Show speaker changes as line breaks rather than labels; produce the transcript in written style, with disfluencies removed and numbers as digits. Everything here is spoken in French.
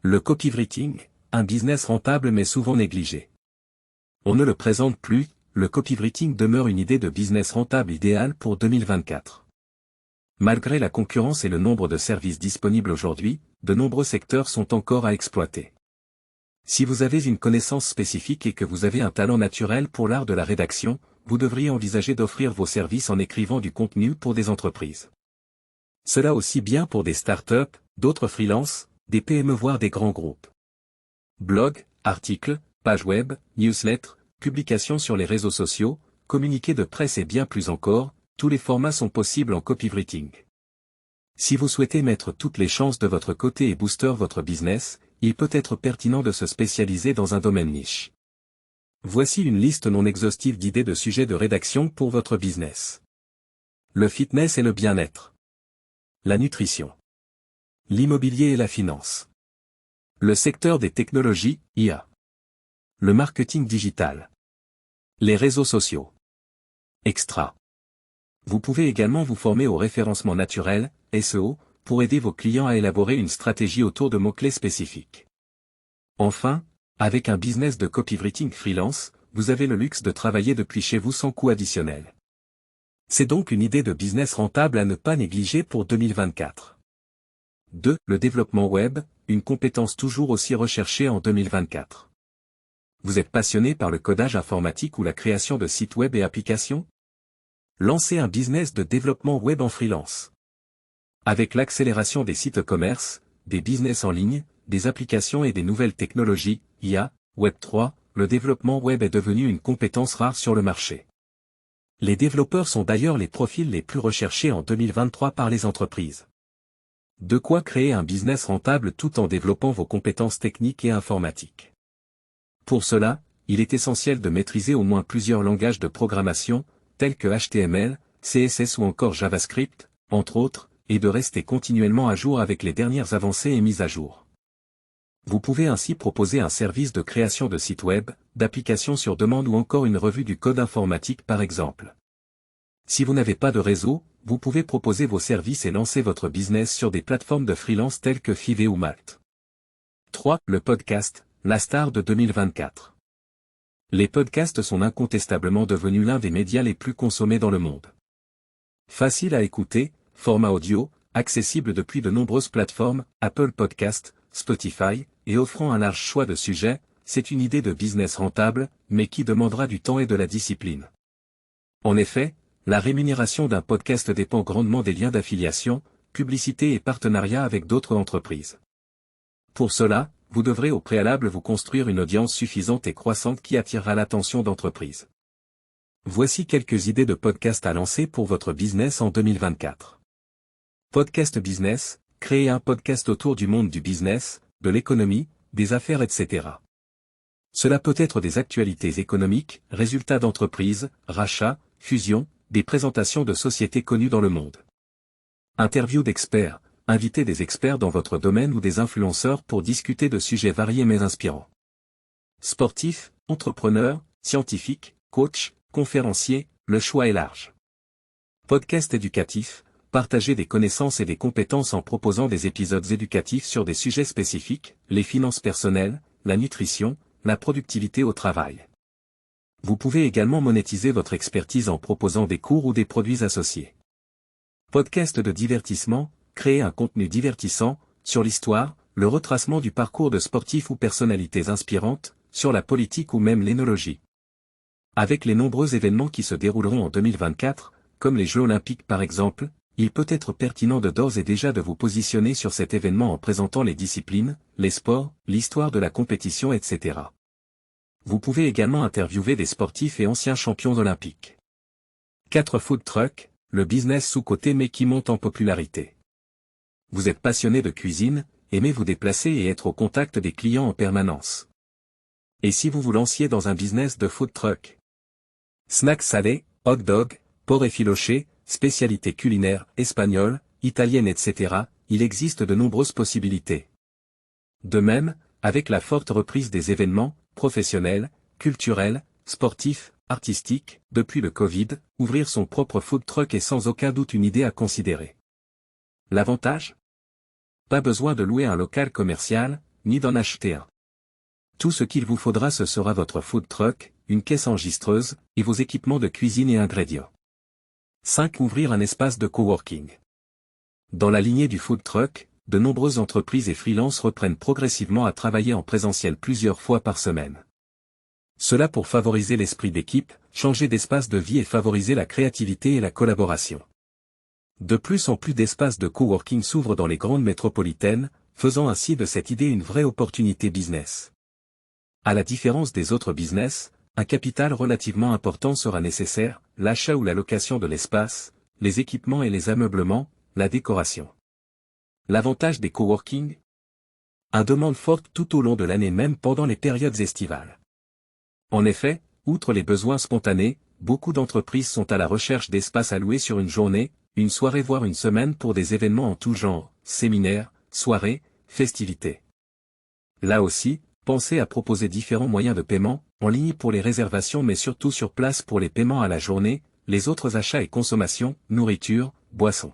Le copywriting, un business rentable mais souvent négligé. On ne le présente plus, le copywriting demeure une idée de business rentable idéale pour 2024. Malgré la concurrence et le nombre de services disponibles aujourd'hui, de nombreux secteurs sont encore à exploiter. Si vous avez une connaissance spécifique et que vous avez un talent naturel pour l'art de la rédaction, vous devriez envisager d'offrir vos services en écrivant du contenu pour des entreprises. Cela aussi bien pour des startups, d'autres freelances, des PME voire des grands groupes. Blog, articles, pages web, newsletters, publications sur les réseaux sociaux, communiqués de presse et bien plus encore, tous les formats sont possibles en copywriting. Si vous souhaitez mettre toutes les chances de votre côté et booster votre business, il peut être pertinent de se spécialiser dans un domaine niche. Voici une liste non exhaustive d'idées de sujets de rédaction pour votre business. Le fitness et le bien-être. La nutrition. L'immobilier et la finance. Le secteur des technologies, IA. Le marketing digital. Les réseaux sociaux. Extra. Vous pouvez également vous former au référencement naturel, SEO, pour aider vos clients à élaborer une stratégie autour de mots-clés spécifiques. Enfin, avec un business de copywriting freelance, vous avez le luxe de travailler depuis chez vous sans coût additionnel. C'est donc une idée de business rentable à ne pas négliger pour 2024. 2. Le développement web, une compétence toujours aussi recherchée en 2024. Vous êtes passionné par le codage informatique ou la création de sites web et applications? Lancez un business de développement web en freelance. Avec l'accélération des sites e-commerce, des business en ligne, des applications et des nouvelles technologies, IA, Web3, le développement web est devenu une compétence rare sur le marché. Les développeurs sont d'ailleurs les profils les plus recherchés en 2023 par les entreprises. De quoi créer un business rentable tout en développant vos compétences techniques et informatiques. Pour cela, il est essentiel de maîtriser au moins plusieurs langages de programmation, tels que HTML, CSS ou encore JavaScript, entre autres, et de rester continuellement à jour avec les dernières avancées et mises à jour. Vous pouvez ainsi proposer un service de création de sites web, d'applications sur demande ou encore une revue du code informatique par exemple. Si vous n'avez pas de réseau, vous pouvez proposer vos services et lancer votre business sur des plateformes de freelance telles que Fiverr ou Malte. 3. Le podcast, la star de 2024. Les podcasts sont incontestablement devenus l'un des médias les plus consommés dans le monde. Facile à écouter, format audio, accessible depuis de nombreuses plateformes, Apple Podcast, Spotify, et offrant un large choix de sujets, c'est une idée de business rentable, mais qui demandera du temps et de la discipline. En effet, la rémunération d'un podcast dépend grandement des liens d'affiliation, publicité et partenariat avec d'autres entreprises. Pour cela, vous devrez au préalable vous construire une audience suffisante et croissante qui attirera l'attention d'entreprises. Voici quelques idées de podcasts à lancer pour votre business en 2024. Podcast business, créer un podcast autour du monde du business, de l'économie, des affaires etc. Cela peut être des actualités économiques, résultats d'entreprises, rachats, fusions, des présentations de sociétés connues dans le monde. Interview d'experts, invitez des experts dans votre domaine ou des influenceurs pour discuter de sujets variés mais inspirants. Sportifs, entrepreneurs, scientifiques, coachs, conférenciers, le choix est large. Podcast éducatif, partagez des connaissances et des compétences en proposant des épisodes éducatifs sur des sujets spécifiques, les finances personnelles, la nutrition, la productivité au travail. Vous pouvez également monétiser votre expertise en proposant des cours ou des produits associés. Podcast de divertissement, créer un contenu divertissant, sur l'histoire, le retracement du parcours de sportifs ou personnalités inspirantes, sur la politique ou même l'énologie. Avec les nombreux événements qui se dérouleront en 2024, comme les Jeux Olympiques par exemple, il peut être pertinent de d'ores et déjà de vous positionner sur cet événement en présentant les disciplines, les sports, l'histoire de la compétition etc. Vous pouvez également interviewer des sportifs et anciens champions olympiques. 4. Food truck, le business sous-coté mais qui monte en popularité. Vous êtes passionné de cuisine, aimez vous déplacer et être au contact des clients en permanence. Et si vous vous lanciez dans un business de food truck? Snacks salés, hot dog, porc effiloché, spécialités culinaires, espagnoles, italiennes etc., il existe de nombreuses possibilités. De même, avec la forte reprise des événements, professionnels, culturels, sportifs, artistiques, depuis le Covid, ouvrir son propre food truck est sans aucun doute une idée à considérer. L'avantage? Pas besoin de louer un local commercial, ni d'en acheter un. Tout ce qu'il vous faudra ce sera votre food truck, une caisse enregistreuse, et vos équipements de cuisine et ingrédients. 5. Ouvrir un espace de coworking. Dans la lignée du food truck, de nombreuses entreprises et freelances reprennent progressivement à travailler en présentiel plusieurs fois par semaine. Cela pour favoriser l'esprit d'équipe, changer d'espace de vie et favoriser la créativité et la collaboration. De plus en plus d'espaces de coworking s'ouvrent dans les grandes métropolitaines, faisant ainsi de cette idée une vraie opportunité business. À la différence des autres business, un capital relativement important sera nécessaire, l'achat ou la location de l'espace, les équipements et les ameublements, la décoration. L'avantage des coworking ? Une demande forte tout au long de l'année même pendant les périodes estivales. En effet, outre les besoins spontanés, beaucoup d'entreprises sont à la recherche d'espaces à louer sur une journée, une soirée voire une semaine pour des événements en tout genre, séminaires, soirées, festivités. Là aussi, pensez à proposer différents moyens de paiement, en ligne pour les réservations mais surtout sur place pour les paiements à la journée, les autres achats et consommations, nourriture, boissons.